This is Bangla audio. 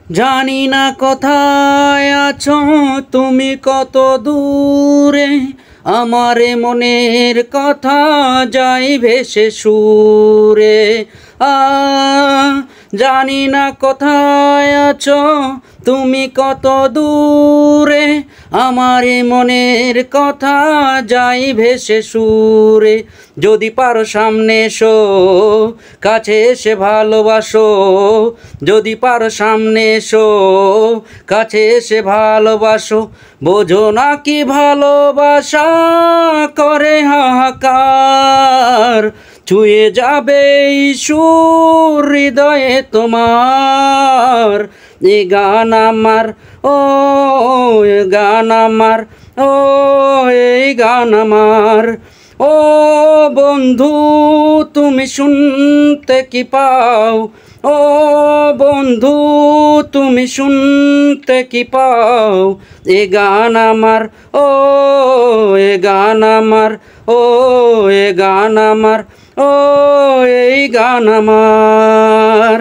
জানি না কোথায় আছো তুমি, কত দূরে আমারে মনের কথা যাই ভেসে সুরে। জানি না কোথায় আছো তুমি, কত দূরে আমারে মনের কথা যাই ভেসে সুরে। যদি পারো সামনে এসো, কাছে এসে ভালোবাসো। যদি পারো সামনে এসো, কাছে এসে ভালোবাসো। বোঝো না কি ভালোবাসা করে হাহাকার, ছুঁয়ে যাবে এই সুর হৃদয়ে তোমার। এ গান আমার, ও এ গান আমার, ও এই গান আমার। ও বন্ধু তুমি শুনতে কি পাও, ও বন্ধু তুমি শুনতে কি পাও। এ গান আমার, ও এ গান আমার, ও এ গান আমার, ও এই গান আমার।